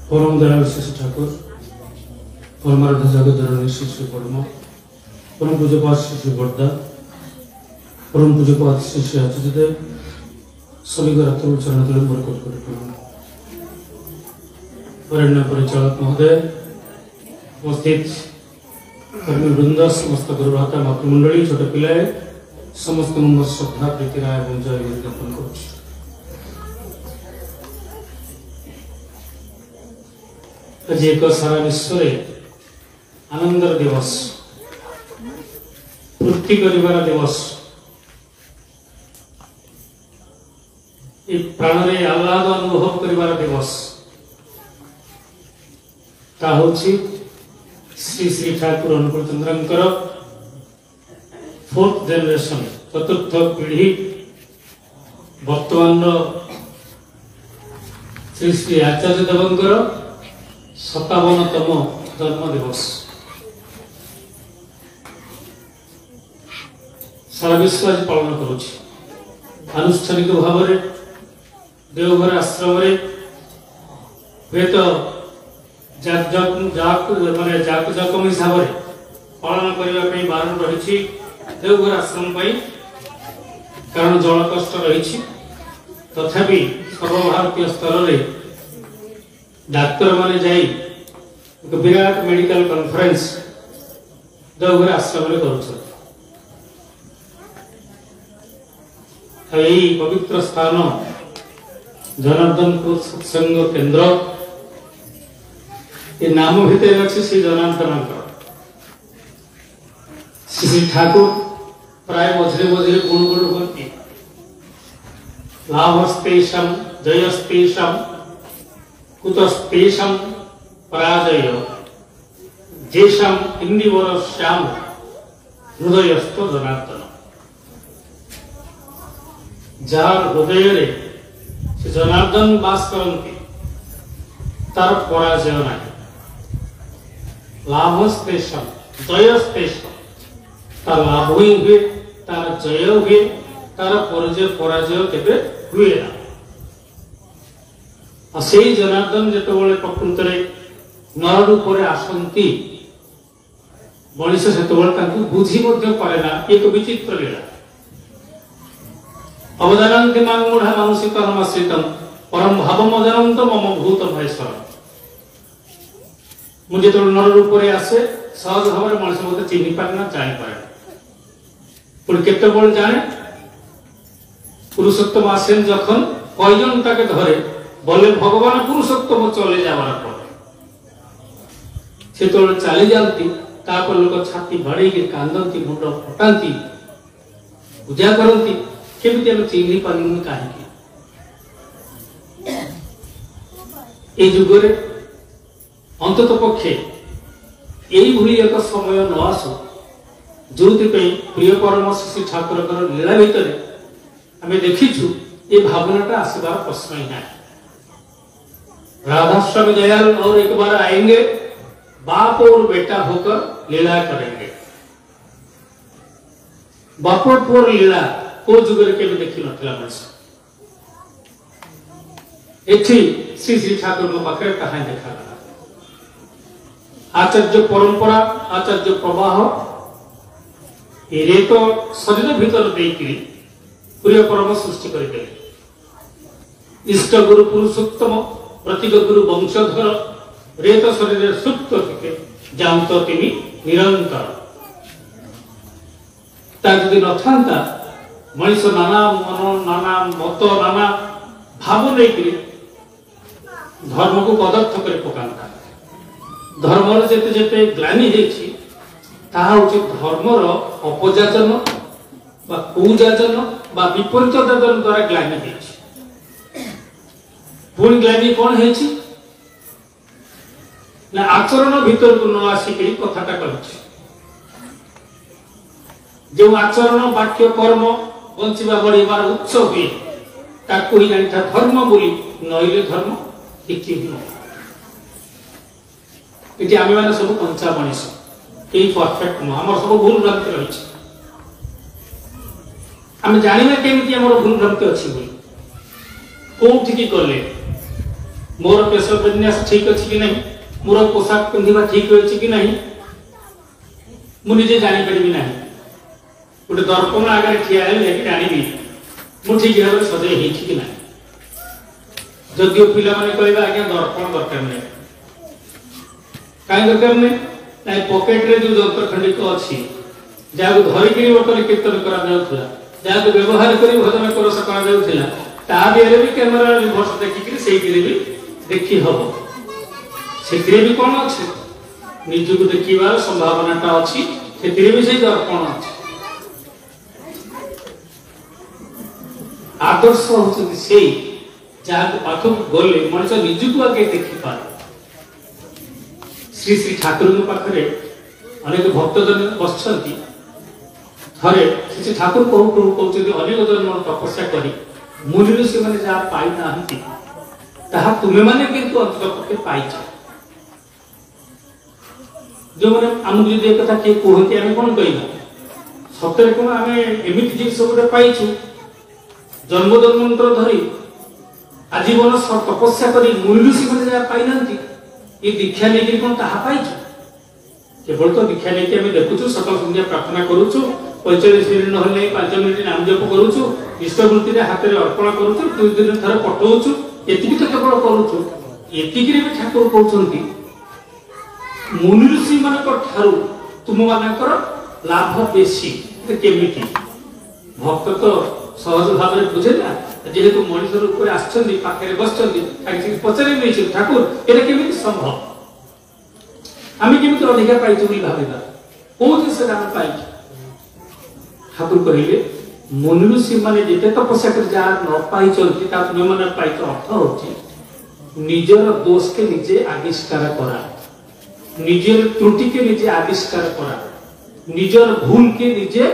परम दयालु श्री ठाकुर परमाराध्य जगत जननी श्री श्री परम पूज्यपाद श्री श्री बड़दा परम पूज्यपाद श्री श्री आचार्यदेव सभी को रक्त चरण तले मोर कोटि कोटि प्रणाम। वरेण्य परिचालक महोदय, उपस्थित कर्मी वृंद, समस्त गुरुभ्राता मातृमंडली, छोट पिलाए समस्त मोर श्रद्धा प्रीति राय एवं जय ज्ञापन करुछि। आज एक सारा विश्व आनंद दिवस, पूर्ति करिवार दिवस, प्राण रे आह्लाद अनुभव करिवार दिवस श्री श्री ठाकुर अनुकूल चंद्रंकर 4th जनरेशन चतुर्थ पीढ़ी वर्तमान श्री श्री आचार्य देवंकर 57तम जन्म दिवस। सारा विश्व आज पालन करुछि। आनुष्ठानिक भाव में देवघर आश्रम हुए तो माने जाकजकम हिसाब से पालन करने बारण रही देवघर आश्रम कारण जल कष्ट रही। तथापि सर्वभारतीय स्तर में डाक्तर माने जाई एक विराट मेडिकल कॉन्फ्रेंस देवघर आश्रम में करुछन। यही पवित्र स्थान जनार्दनपुर सत्संग केंद्र ये नाम भितर अच्छे श्री जनार्दन श्री ठाकुर प्राय मझे मझे गुण गुण होती लाभस्तेषम जयस्तेषम कुतस्तेषम पराजय जेषम इंदिवर श्याम हृदयस्थ जनार्दन। जार हृदय रे से जनार्दन वास करती तार पराजय नहीं। लाभस्तेषम जयस्तेषम तार लाभ ही हुए, तार जय हुए, तार पराजय केबे हुए ना। से जनार्दन जिते प्रकृत नर रूप आसती मनीष से बुझी पारे ना। एक विचित्र लीला अवदानंति मूढ़ा मानसिक आश्रित परम भाव मदनंत मम भूत महेश्वर। मुझे जो नर रूप आसे सहज भाव में मनीष मत चिन्ह पारे ना, जानी पारे पुणी केत जाने पुरुषोत्तम आसेन जखन कयजन ताके धरे बोले भगवान पुरुषोत्तम चले जावार पर से तो चली जाती लोग छाती बाड़ी कांदती मुंड फटाती पूजा करती केमती आम चिन्ह पारूँ कहीं जुगरे अंतत पक्षे यही एक समय न आसु जो प्रिय परम श्री ठाकुर लीला भितर आम देखीचु ये भावनाटा आसबार प्रश्न ही है। राधा स्वामी दयाल और एक बार आएंगे, बाप और बेटा होकर लीला करेंगे। बाप और पुअर लीला को जुगर के भी देखी नथिला मनुष्य। एठी श्री श्री ठाकुर को पाखे कहानी देखा गला। आचार्य परंपरा, आचार्य प्रवाह ये तो शरीर भीतर देकी प्रिय परम सृष्टि करते इष्ट गुरु पुरुषोत्तम प्रतीक गुरु वंशधर रेत शरीर सुप्त थे जानत निरंतर यदि न था मनीष नाना मन नाना मत नाना भाव नहीं धर्म को पदार्थ कर पकाता। धर्मर जेते जेते ग्लानि धर्मर अपजाचन बा कुजाचन बा विपरीत जाचन द्वारा ग्लानि पुणी ग्लानि कौन है ना आचरण भीतर को न आसिक कथाटा कर जो आचरण वाक्य कर्म बंचवा बढ़िबार उत्स हुए ताकू ही जानी धर्म बोली नईले धर्म किसी भी नहीं। आम मैंने सब कंचा मनीष कई परफेक्ट नुह आम सब भूल भ्रांति रही। आम जाना केमी आम भूल भ्रांति अच्छी कौटी गले मोर केश विन्यास ठीक अच्छी कि नहीं, मोर पोशाक पिंधा ठीक अच्छी कि नहीं मुझे जानीपरि ना। गोटे दर्पण आगे ठिया जानी मु ठीक भाव में सजे कि ना। जदिव पिला माने कहबा आज्ञा दर्पण दरकार नहीं, कहीं दरकार नहीं ना। पॉकेट रे जो जंत्र खंडित अच्छी जहाँ धरिक बर्तमान कीर्तन कर व्यवहार कर भजन करस कर भी कैमेरा रिभर्स देखिक भी देखी हम से भी कौन अच्छे निजक देखार संभावनाटा अच्छी से भी से दर्पण अच्छे। आदर्श होती से जहाँ पाखक गले मनुष्य निजक आगे देखी पारे। श्री श्री ठाकुर पाखे अनेक भक्तजन बस थे श्री ठाकुर कहू कहू कहते अनेक जन्म तपस्या कर मुनि से मैंने जहाँ पाई ना तुम्हें मैंने किंतु अंतपक्षे पाइच। जो मैंने आमको जो एक कथा किए कहते आम कौन कहना सतरे कौन आम एमती जिन गोटे पाइचु जन्म जन्मांतर धरी आजीवन तपस्या कर मुनि ऋषि मैंने जहाँ पाई ना ये दीक्षा नहीं कौन ताहा पाइचु। केवल तो दीक्षा नहीं आम देखुचु सकाल संध्या प्रार्थना करुचु 45 मिनिट ना 5 मिनिट नाम जप करुचु इष्टवृत्ति हाथ में अर्पण करुचु 2 दिन थर पठाऊचु एतिक तो केवल करुचु। एतिक भी ठाकुर कहते मुनि ऋषि मान तुम मानकर लाभ बेसी केमिति भक्त तो सहज भाव में बुझे ना जेहेतु मनुष्य रूप में आसछन्ति पाखे बस पचारे नहीं ठाकुर ये केमिति संभव आम केमिति अधिकार पाइचु भाविबा कौन से पाई। ठाकुर कहले मुनि ऋषि माने जिते तपस्या कर जहाँ न पाई तुम्हें मैंने पाई अर्थ हो निजर दोष के निजे आविष्कार करा, निजर त्रुटि के निजे आविष्कार करा, निजर भूल के निजे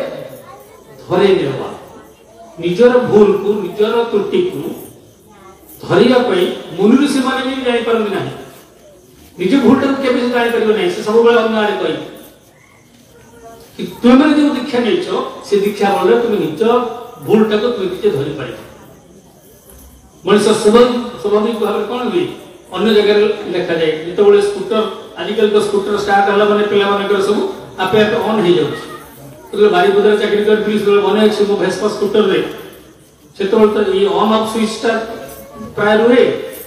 धरे नेवा, निजर भूल को निजर त्रुटि को धरिया मुनि ऋषि माने भी जानी पारନ୍ତି नहीं। निज भूल टाक केबे जानी परिबो नहीं से सब बेला अन्य आड़े कहि कि तुम जो दीक्षा नहीं से दीक्षा बल तुम निज भूल टाक तुम निजे धरी पार। मनुष्य स्वाभाविक भाव में कौन हुए अन्य जगह देखा जाए जिते स्कूटर आजिकल तो स्कूटर स्टार्ट है मैंने पे सब आपे आपे ऑन हो जाए बारीपुर चाकरी कर पुलिस मन अच्छे मो भेस्पा स्कूटर रे से तो ये ऑन ऑफ स्विचटा प्राय रुहे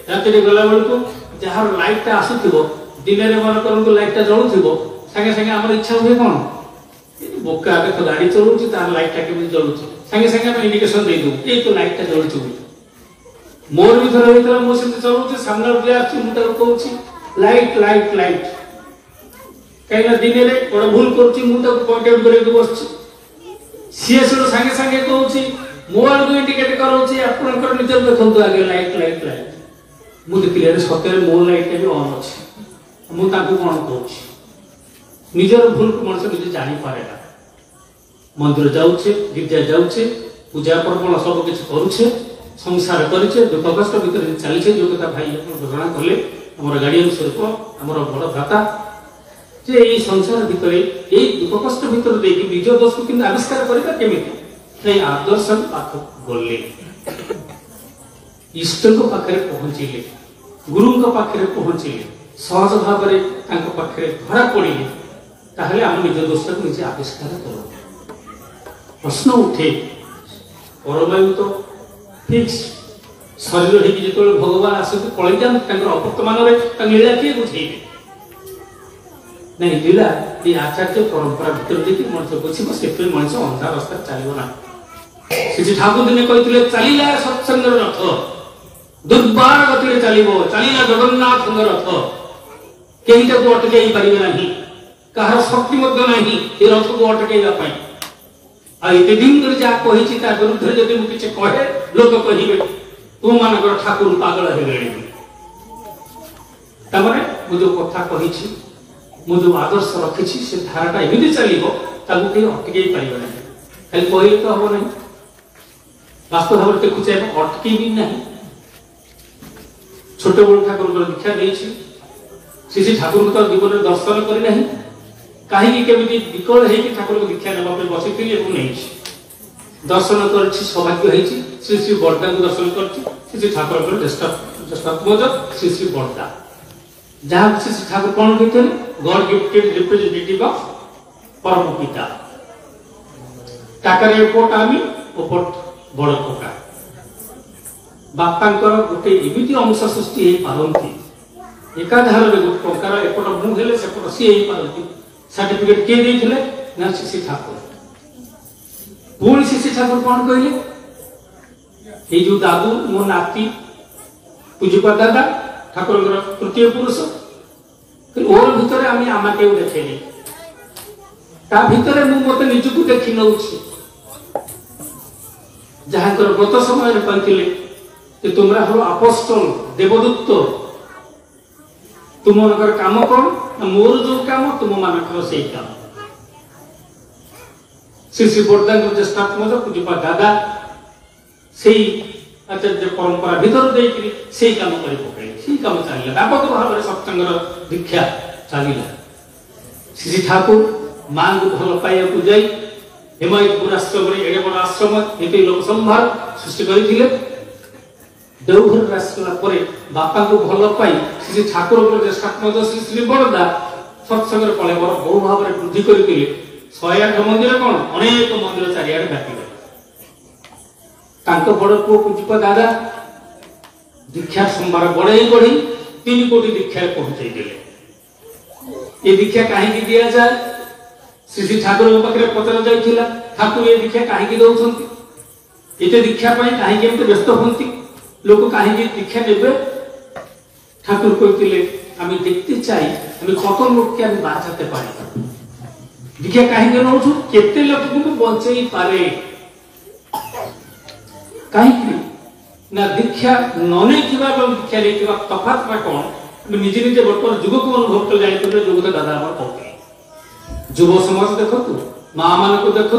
रात गला बेलू जार लाइटा आसुव दिन में मन कर लाइटा जलुव सागे सागे आम इच्छा हुए कौन बोका आगे तो गाड़ी चलाऊँ तार लाइटा केमी जलुच सागे सागे इंडिकेशन दे दूँ ये तो लाइटा जलुच मोर भी थर होता है मुझे चलाऊँ सामने जे आस लाइट लाइट लाइट कहीं दिन में बड़ा भूल कर बस सी सागे सागे कहूँ मो आड़ को इंडिकेट कराऊँ आप निजर देखो आगे लाइट लाइट लाइट मुझे देखिए सतरे मो लाइट भी ऑन अच्छे मुझे कौन कहूँ निजर भूल को मनुष्य निजे जानी पारे ना। मंदिर जाऊे गिरजा जाऊे पूजा पर्वण सब किसी करुचे संसार करे दुख कष्ट भर चली जो कथा भाई घोषणा कले आम गार्डियन स्वरूप आम बड़ भ्राता जे ये संसार भितर ये दुख कष्ट भर देखिए निज दोष को कि आविष्कार करवा केमी आदर्श पाख गले इष्ट पाखे पहुँचले गुरु पाखे पहुँचले सहज भाव में पाखे धरा पड़े ताहले आम निज दोष को निजे आविष्कार कर प्रश्न उठे परमायु तो फिक्स शरीर हो भगवान आसते पलि जाते अवर्तमान लीला किए बुझे नहीं लीला ये आचार्य परंपरा भर देखिए मनुष्य बुझे से मनुष्य अंधा रास्ता चलो ना। श्री ठाकुर दिने कहते चलला सत्संग रथ दुर्बार गति चलो चलला जगन्नाथ रथ कहीं अटकई पारे ना कहार शक्ति नहीं ये रथ को अटकईवा आते दिन जहाँ कही विरुद्ध जब मुझे कहे लोक कहे तुम मान ठाकुर पागल हो जो कथा कही जो आदर्श रखी से धाराटा एमती चलो कहीं अटकई पार ना खाली कहे तो हम ना वास्तव भाव देखुचे अटकई भी ना। छोट बड़ ठाकुर दीक्षा नहीं श्री ठाकुर तो जीवन में दर्शन करना कहीं केमी विकल हो ठाकुर को दीक्षा नापी बसी नहीं दर्शन कर सौभाग्य श्री श्री बर्दा को दर्शन कर ठाकुर ज्येष्ठ सतमज श्री श्री बड़दा जहाँ श्री श्री ठाकुर कौन कहते गॉड गिफ्टेड रिप्रेजेंटेटिव ऑफ परम पिता टाकर एयरपोर्ट आमी ओपोर्ट बड़ टका बापांकर गोटे एमिति अंश सृष्टि हो पारती एकाधार गोटे टंकार एपट मुझे सेपट सी हो पारती सर्टिफिकेट किए देते ना श्री श्री ठाकुर पुणी श्री श्री ठाकुर कौन कहले ये जो दादू मो नाती पूजपा दादा ठाकुर तृतीय पुरुष ओर भितर आम आमा के देखेनी ता भितर मु मत निजको देखि नउछि जहाँ गत समय कहते तुमरा हलो अपोस्टल देवदूत तुम काम कौन मोर जो काम तुम मानकर से काम श्री श्री बड़दा ज्येष्ठात्मज पूजपा दादा से आचार्य परंपरा भीतर से काम कर पकड़े काम चलिए व्यापक भाव में सत्संगर दीक्षा चलिए श्री ठाकुर माँ को भल पाइबा जाई हिमायतपुर आश्रम एडे बड़ आश्रम ये लोक संभार सृष्टि करते देवघर आसला बापा को भल पाई श्री ठाकुर ज्येष्ठात्मज श्री श्री बड़दा सत्संग कले बहु भाव में वृद्धि करते 108 मंदिर कौन अनेक मंदिर चारिआडे व्यापी बड़ पुओ पूजपा दादा दीक्षा सोमवार बढ़े बढ़ी 3 कोटी दीक्षा पहुंचाई देले ये दीक्षा कहीं दि जाए श्री श्री ठाकुर पाखे पचर जाइला ठाकुर ये दीक्षा कहीं दौरान ये दीक्षा कहीं व्यस्त हमें लोक कहीं दीक्षा ने ठाकुर कहते आम देखते चाहिए कत लोक के बाँचाते पारी दीक्षा कहीं नौ केते लोक को बचे पारे कहीं ना दीक्षा नने दीक्षा नहीं तफात कौन निजे निजे बर्तमान जुग को अनुभव कर जाते जुग तो दादा कहते युव समाज देखु माँ मान को देखु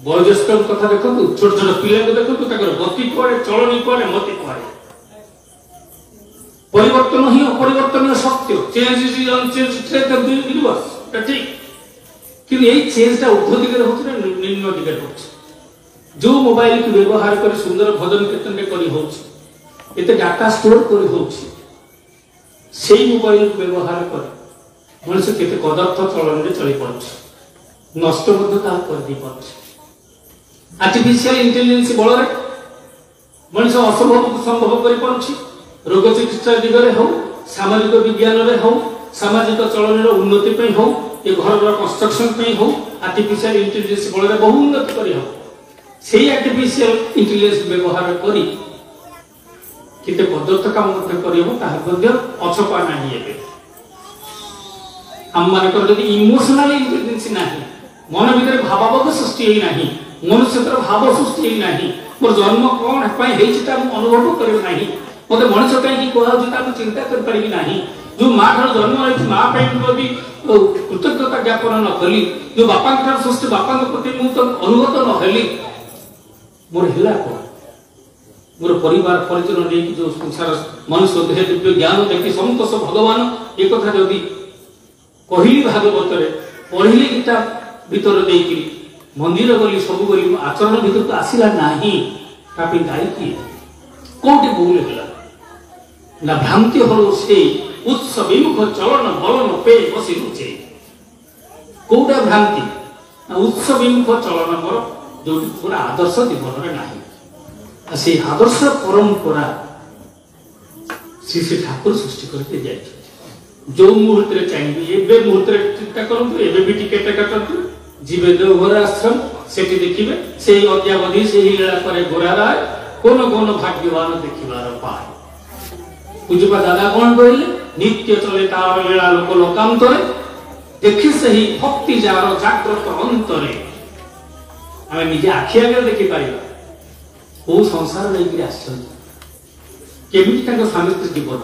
वयोज्येष्ठ कथा देखु छोट छोट पिला को देखु गति कुआड़े चलनी कुआड़े मति कुआड़े परिवर्तन ही अपरिवर्तनीय सत्य चेंज इज अनचेंज ठीक कि यही चेंजटा ऊर्ध्व दिगरे होछि ना निम्न दिगरे होछि जो मोबाइल को व्यवहार कर सुंदर भजन कीर्तन करी होछि एते डाटा स्टोर करी होछि सेही मोबाइल को व्यवहार कर मनुष्य केते पदार्थ चलन रे चली पड़छ नष्ट मध्य ता कर दी पड़छ आर्टिफिशियल इंटेलिजेंस बल रे मनुष्य असंभव को संभव करि पड़छ रोग चिकित्सा दिगरे हो सामाजिक विज्ञान रे हो सामाजिक चलन रे उन्नति पे हो ये घर रो कंस्ट्रक्शन पे हो आर्टिफिशियल इंटेलिजेंस बल रे बहु उन्नति करी हो सेही आर्टिफिशियल इंटेलिजेंस व्यवहार करी केते पदार्थ काम मध्य करी हो ता मध्य अछपा नाही एबे हम मान कर इमोशनल इंटेलिजेंस नहीं मन भीतर भावावेग सृष्टि नहीं मनुष्य भाव सृष्टि नहीं मोर जन्म कौन अनुभव कर मत मनुष्य कहीं कह चिंता कर जो माँ ठार जन्म रही माँ कृतज्ञता ज्ञापन न कली जो बापा सृष्टि बापा प्रति मुझे अनुगत न हेली मोर है कौन मोर परिवार परिजन नहीं जो संसार मनुष्य देह दिव्य ज्ञान देखी संतोष भगवान एक कथा जदि कहली भागवत पढ़िली गीता भीतर देकी मंदिर गली सब गली आचरण भीतर तो आसला नहीं दायी किए कौटी भूल है ना भ्रांति हल से उत्स विमुख चलन बलन पे बसी रुचे कौटा भ्रांति ना उत्स विमुख चलन मोर जो पूरा आदर्श जीवन में ना से आदर्श परंपरा श्री श्री ठाकुर सृष्टि करके जाए जो मुहूर्त चाहिए एवं मुहूर्त चिंता करूँ एवं भी टिकेट काटतु जीवे देवघर आश्रम से देखिए से अद्यावधि से ही लीला करे गोरा राय कौन कौन भाग्यवान देखिबार पाए पूजपा दादा कौन कहले नित्य चले तार लीला लोक लोकांतरे देखि सही भक्ति जार जाग्रत अंतरे आमे निजे आखि आगे देखि पारिबा ओ संसार लेकि आश्चर्य केमिति तांको स्वामी जीवन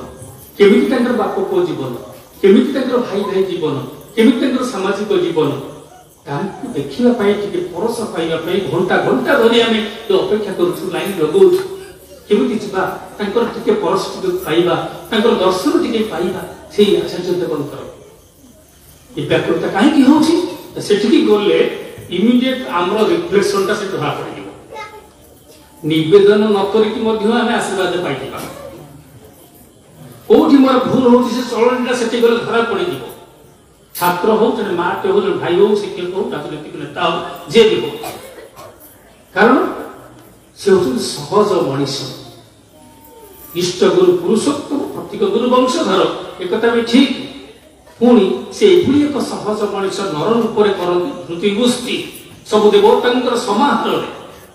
केमिति तांको बाप पुओ जीवन केमिति तांको भाई भाई जीवन केमिति तांको सामाजिक जीवन तांको देखिबा पाई टिके परस पाइबा पाई घंटा घंटा धरि आमे जो अपेक्षा करूछु लाइन लगौछु केमिति जिबा तांको टिके परस टिके पाइबा तांको दर्शन टिके पाइबा सेही आचार्य देवन करो ये व्याकुलता काहे की होछि सेठिकी गले इमिडिएट आमर रिफ्लेक्शनटा से धरा पड़िबो निवेदन न करिकि मध्य आमे आशीर्वाद पाइबा कोठी मोर भूल हो से चलणीटा सेठी गले धरा पड़ी जीव छात्र हो जने माटे हो जने भाई हो शिक्षक हो राजनीतिक नेता हो जे भी हो कारण से होचन सहज मनीष इष्ट गुरु पुरुषोत्तम प्रतीक गुरु वंशधर एक भी ठीक पुणी से एक सहज मनीष नर रूप करती धृति गोष्ठी सब देवता समाहार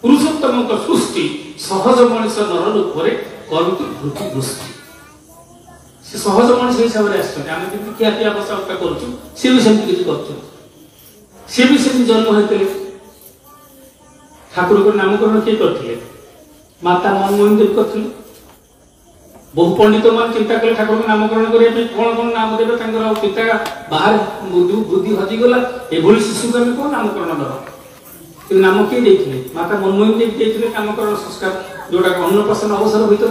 पुरुषोत्तम सृष्टि सहज मनीष नर रूप करती धृति गोष्ठी से सहज मनीष हिसाब से आम खिया पिया बसावटा करुँ सी भी सेमती किसी कर जन्म होते ठाकुर को नामकरण किए करते माता मनमोहन देव करते बहु पंडित मान चिंता कले ठाकुर को नामकरण करने कौन कौन नाम देवे पिता बाहर बुद्धि हजिगला एभली शिशु को आम कौन नामकरण दबा कि नाम किए देते माता मनमोहन देव देते नामकरण संस्कार जोटा अन्नप्राशन अवसर भीतर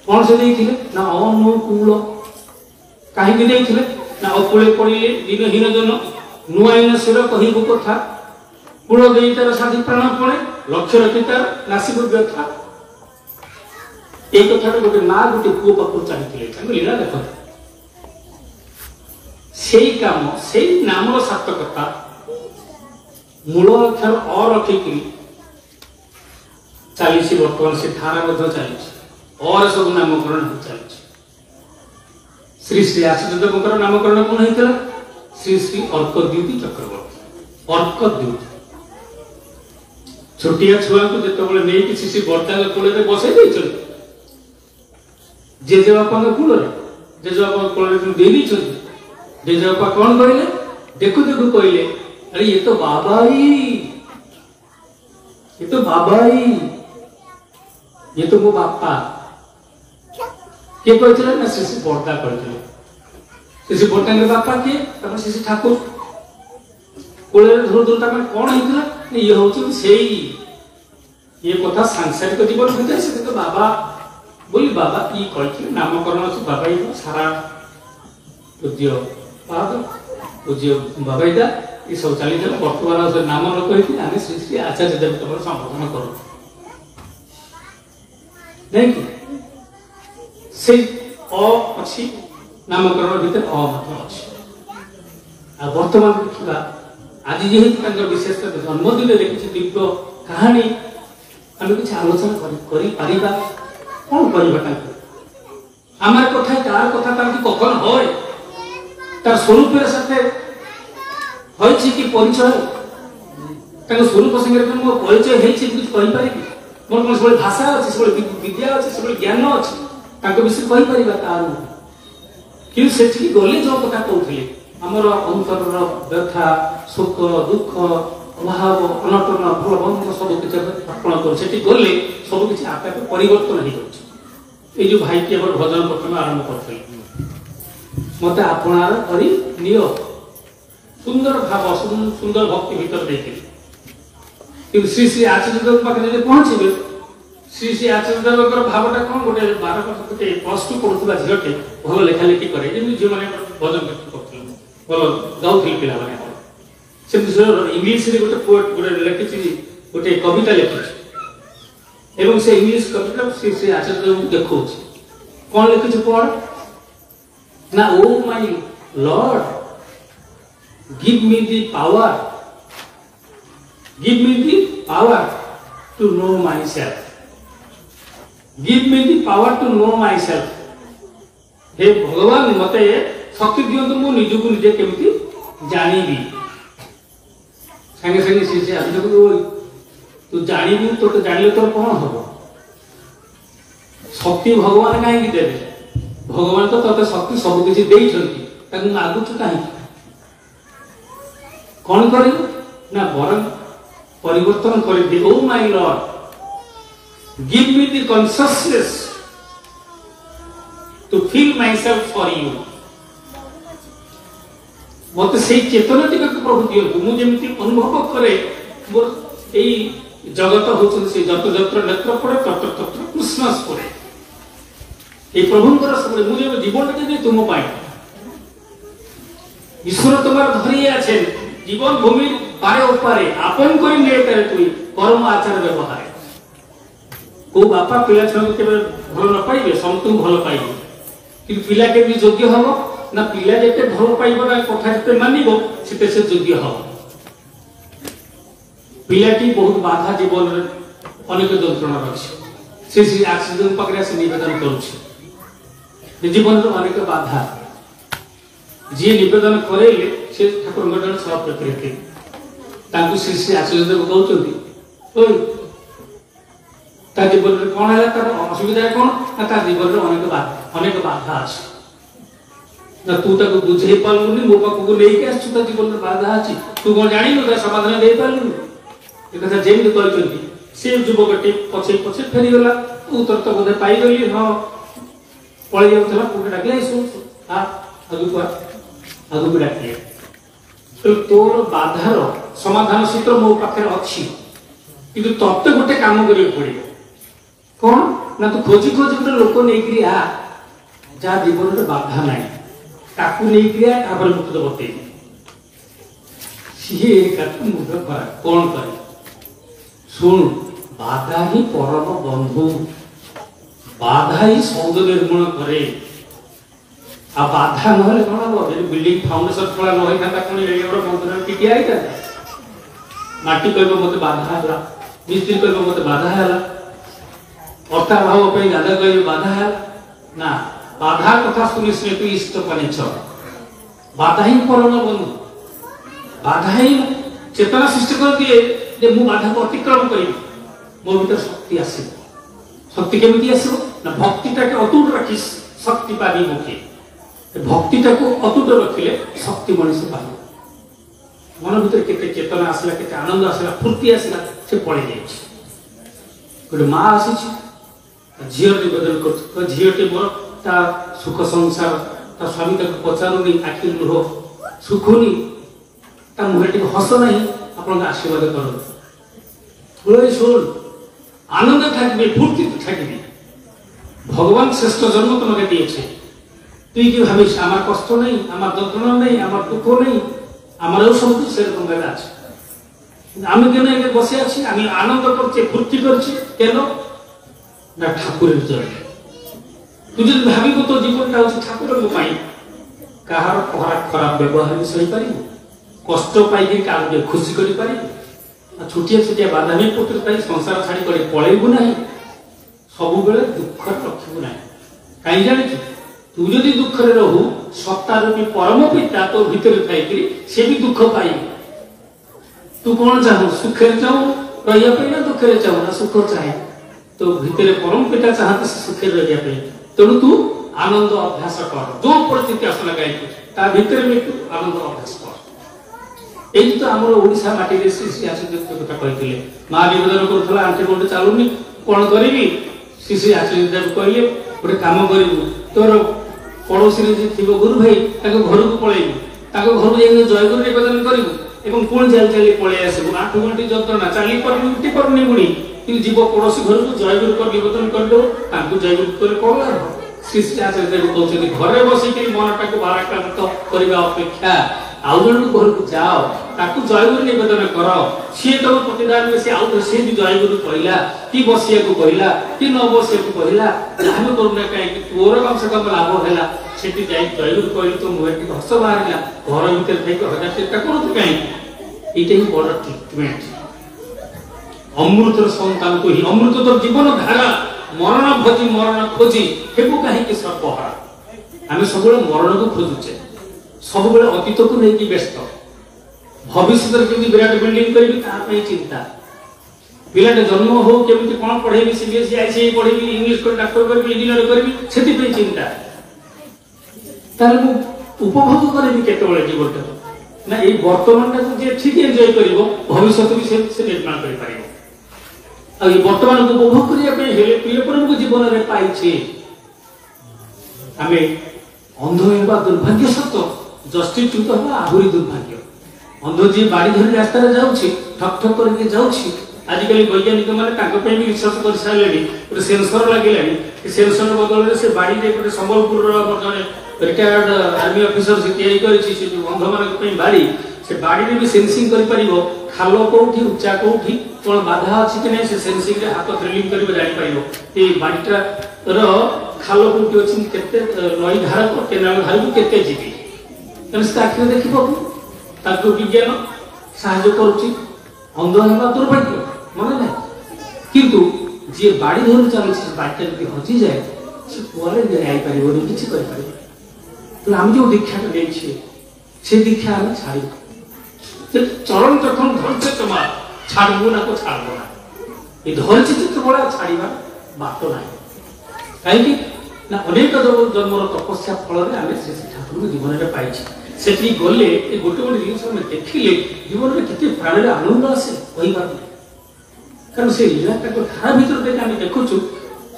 कौन से देते ना अनुकूल कहीं ना अकूले पड़े दिनहीन जन नुआईन शिर कहबू कथा कूल दे तार साधि प्राण पड़े लक्ष्य रखी तार नासिक व्यथा एक कथा गोटे माँ गोटे पुओ पाखु चाहिए लीला देख से काम से नाम सार्थकता मूल अक्षर अ रखिकी चली बर्तमान से धारा चली और सब नामकरण हो चली श्री श्री आचार्यदेव नामकरण कौन होता श्री श्री अर्कद्युति चक्रवर्ती अर्कद्युति छोटिया छुआ को जिते नहीं किसी से बर्दा कूल बसई जेजेबापा कूल जेजेबापा कूल दे जेजेबापा कौन कहले देखु देखु कहले अरे ये तो बाबाई ये तो मो बापा किए कहते ना श्री श्री बर्दा कहते श्री श्री बर्दा बापा किए श्री श्री ठाकुर कूल धूर धूर कौन होता ये हूँ से ये कथा सांसारिक जीवन होता है से तो बाबा बोली बाबा ये कहते नामकरण बाबा सारा पूज्य पाद पूज्य बाबाईदा ये सब चली बर्तमान नाम न कही आम श्री श्री आचार्य देवता संबोधन करूँ नहीं से अच्छी नामकरण भितर अच्छी बर्तमान देखा आज जेहेतु विशेष जन्मदिन किसी दिव्य कहानी आम किसी आलोचना कौन आमार कथा तार कथा कखन होय तार स्वरूप साथे कि परिचय स्वरूप संगे मो परिचय कुछ कहीपर मोर कौन सब भाषा अच्छी सब विद्या अच्छी सब ज्ञान अच्छी विषय कहीपर कि गले जो कथा कहते आमर अंतर व्यथा सुख दुख अभाव अनटन भल बंध सब किसी अर्पण कर गले सब किसी आप परिवर्तन हो ये जो भाई की भजन प्रथम आरंभ करते मत आपणार करी नियो सुंदर भाव सुंदर भक्ति भीतर देखिए श्री श्री आचार्यदेव पाखे पहुंचे श्री श्री आचार्यदेव भावटा कौन गोटे 12 वर्ष गोटे +2 पढ़ुवा झीटे भल लेखा लेखि करे झील मैंने भजन करते भल गाँव पिला इंग्लीश गोटे पोएट गोटे लिखी गोटे कविता लिखी एवं से इंग्लीश कविता श्री श्री आचार्यदेव देखा कौन लिखी पढ़ ना oh my lord give me the power to know myself give me the power to know myself हे भगवान मते शक्ति दियंतु मु निजको निजे केमिति जानिबी संगे संगे से आज तू जानिबू तो जानिले तो कौन हम शक्ति भगवान कहीं देवे भगवान तो तते शक्ति सब किसी देइछंती मागुଛୁ कहीं कौन कर ना वर परिवर्तन कर दे oh my lord give me the consciousness to feel myself for you मत से चेतना टी प्रभु दियंतु मुझे अनुभव करे मोर यही जगत होचन से जत जत्र नेत्र पड़े तत्र तत्र क्रिसमस पड़े ये प्रभुंकर सब मुझे जीवन टे तुम पाए ईश्वर तुम्हार धरी आछे जीवन भूमि पारे उपारे आपन करी ले करे तुई कर्म आचार व्यवहार को बापा पिला छन के भल न पाइबे समतु भल पाइबे कि पिला केमि योग्य हबो ना पिला जेते भल पाइबो ना कथा जेते मानिबो सेते से योग्य हबो। पिलाटी बहुत बाधा जीवन रे अनेक यंत्रणा अछि से एक्सीडेंट पकड़ा से निवेदन करूछि जीवन रे अनेक बाधा जे निवेदन करेले से ठाकुर गडन सब प्रकृति ताकू श्री आचार्य कहउछंती ओय ता जीवन रे कोन हला तार असुविधा कोन ना ता जीवन रे अनेक बाधा अछि ना तू ताको बुझे पालुनी मो पाखु को लेके आछु ता जीवन रे बाधा अछि तू कोन जानिनु ता समाधान दे पालुनी ए कथा जेमि कहउछंती से युवकटी पछे पछे फेरी गला उत्तर तो बोधे पाई गली हां पळे जाउतला पुके डाकले सो आ आगु डाकले तो तोर बाधार समाधान सूत्र मो पाखे अछि किंतु तत्ते गोटे काम करियो पड़िबो कोन ना तू खोजी खोजी गोटे लोक नेकरी आ जा जीवन रे बाधा नाही ताकू नेकरी आ तापर मुक्त बते सिए कत मुक्त कर कोन करे सुन बाधा ही परम बंधु बाधा ही सौद निर्माण करे आ बाधा नहले कोन हो बिल्डिंग फाउंडेशन खड़ा न होई था कोन एडो मंत्र टिकी आइ था माटी कहबो मते बाधा हला मिस्त्री कहबो मते बाधा हला अर्था भाव पे गादा कहबो बाधा हला ना बाधा कथा सुनि से तू इष्ट पने छ बाधा ही परम बंधु बाधा ही चेतना सृष्टि कर दिए जे मु बाधा को अतिक्रम करी मो भीतर शक्ति आसी शक्ति केमिति आसीबो ना भक्तिटा के अटूट रखी शक्ति पाबी मुखे भक्तिटा को अटूट रखिले शक्ति मनुष्य पाबो मन भीतर केते चेतना आसला केते आनंद आसला फुर्ती आसला से पड़े जाई गोटे मां आसी झियो निवेदन कर झियो टे मोर ता सुख संसार ता स्वामी तक पचारुनी आखि लुह सुखुनी ता मुहटी हस नहीं आपन आशीर्वाद करो ओए सुन आनंद থাকবে फूर्ति থাকবে भगवान श्रेष्ठ जन्म তোমাকে দিয়েছে তুই কি ভাবিস আমার কষ্ট নেই আমার যন্ত্রণা নেই আমার দুঃখ নেই আমারও সব সেরকম ভাবে আছে আমি কেন এখানে বসে আছি আমি আনন্দ করছি ফুর্তি করছি কেন না ঠাকুরের জন্য তুই যদি ভাবিব তো জীবনটা হচ্ছে ঠাকুরের পাই কাহার খারাপ ব্যবহার সই পারিব কষ্ট পাইকি কাউকে খুশি করি পারিব छुटिया छुटिया बाधा भी पुत्र पाई संसार छाड़ी करे पळेबु नाही सब बेले दुख रखिबु नाही काई जानि तू जदी दुख रे रहू सत्ता रूपी परम पिता तो भीतर थाई कि से भी दुख पाई तू कोन चाहू सुख रे चाहू रहिया पे ना दुख रे चाहू ना सुख चाहे तो भीतर परम पिता चाहते से सुख रे रहिया पे तेणु तू आनंद अभ्यास कर जो परिस्थिति आसला गाई ता भीतर में तू आनंद अभ्यास कर एई तो हमर ओडिसा माटी रे श्री आचार्य कथा कहितले मा निवेदन करथला आंटी कोन चालुनी कोन करबी श्री आचार्य देव कहले गोटे काम करिबु तोर पड़ोसी रे जे थिबो गुरु भाई ताको घर को पळेबु ताको घर जे जय गुरु निवेदन करिबु एवं कोन जाल चली पळे आसीबु 8 घंटी जंत्रणा चाली परनी बुणी कि जीव पड़ोसी घर को जय गुरु कर निवेदन करदो ताको जय गुरु करे कोला श्री आचार्य देव कहउछथि घरे बसी कि मनटा को भाराक्रांत करबा अपेक्षा आउ जन घर को जाओ ताकू जयगुरु निवेदन करो सी तो प्रतिदान में से आउ से भी जयगुरु कहला कि बसिया को कहला कि न बसिया को कहला हम करूना काई कि तोर कम से कम लाभ हैला सेठी जाई जयगुरु कहली तो मुहे कि हस बाहरला घर भीतर थई को हजार चेष्टा करू तो काई एटे ही बड़ ट्रीटमेंट अमृतर संतान को ही अमृत तो जीवन धारा मरण भोजी मरण खोजी हेबु काहे कि सर्पहरा हम सब मरण को खोजुचे सब बेले अतीत को नहीं व्यस्त भविष्य केमि विराट बिल्डिंग करी ता चिंता पिलाटे जन्म हो केमि कोन पढेबी सीबीएसई आईसीआई पढेबी इंग्लिश को डॉक्टर करबी इंजीनियर करबी सेति पे चिंता तार मु उपभोग करबी केते बेले जीवनटा ना ए वर्तमान ता जे ठीक एन्जॉय करिवो भविष्य भी से निर्माण करि पारिबो आ ए वर्तमान को उपभोग करिया पे हेले पिले पर को जीवन रे पाई छी हमें अंध हेबा दुर्भाग्य सत्य जस्टिट्यूट हो आहुरी दुर्भाग्य अंध जी बाड़ी धरी रास्ता रे जाउछि ठक ठक करके जाउछि आजिकल वैज्ञानिक माने ताको पे भी रिसर्च कर सारलेनी गोटे सेंसर लागिलानी कि सेंसर बदल रे से बाड़ी रे गोटे संबलपुर रो जने रिटायर्ड आर्मी ऑफिसर से तैयारी करिछि से अंध माने पे बाड़ी से बाड़ी रे भी सेंसिंग करि परिबो खालो कोठी उच्चा कोठी कोन बाधा अछि कि नै से सेंसिंग रे हाथ थ्रिलिंग करिबो जानि परिबो ए बाड़ीटा रो ଖାଲ କୋଉଠି ଅଛି କେତେ ନଈ ଧାର କେନାଲ ଧାରକୁ କେତେ ଯିବି ତେଣୁ ସେ ଆଖିରେ ଦେଖିବ ତାକୁ ବିଜ୍ଞାନ ସାହାଯ୍ୟ କରୁଛି ଅନ୍ଧ ହେବା ଦୁର୍ଭାଗ୍ୟ ମନେ ନାହିଁ କିନ୍ତୁ ଯିଏ ବାଡ଼ି ଧରି ଚାଲିଛି ବାଡ଼ିଟା ଯଦି ହଜିଯାଏ ସେ କୁଆଡ଼େ ଯାଇପାରିବନି କିଛି କରିପାରିବନି ତେଣୁ ଆମେ ଯେଉଁ ଦୀକ୍ଷାଟା ନେଇଛେ ସେ ଦୀକ୍ଷା ଆମେ ଛାଡ଼ିବୁ ଚରଣ যখন ধরছে তোমার ছাড়বো না তো ছাড়বো না এই ধরছে যেତେବେଳେ ଛାଡ଼ିବା ବାଟ ନାହିଁ କାହିଁକି ନା ଅନେକ ଜନ୍ମର ତପସ୍ୟା ଫଳରେ ଆମେ ସେ ଠାକୁରଙ୍କୁ ଜୀବନରେ ପାଇଛେ ସେଠି ଗଲେ ଏ ଗୋଟେ ଗୋଟେ ଜିନିଷ ଆମେ ଦେଖିଲେ ଜୀବନରେ କେତେ ପ୍ରାଣରେ ଆନନ୍ଦ ଆସେ କହିପାରୁନି କାରଣ ସେ ଲୀଳାଟାକୁ ଧାରା ଭିତରେ ଦେଇକି ଆମେ ଦେଖୁଛୁ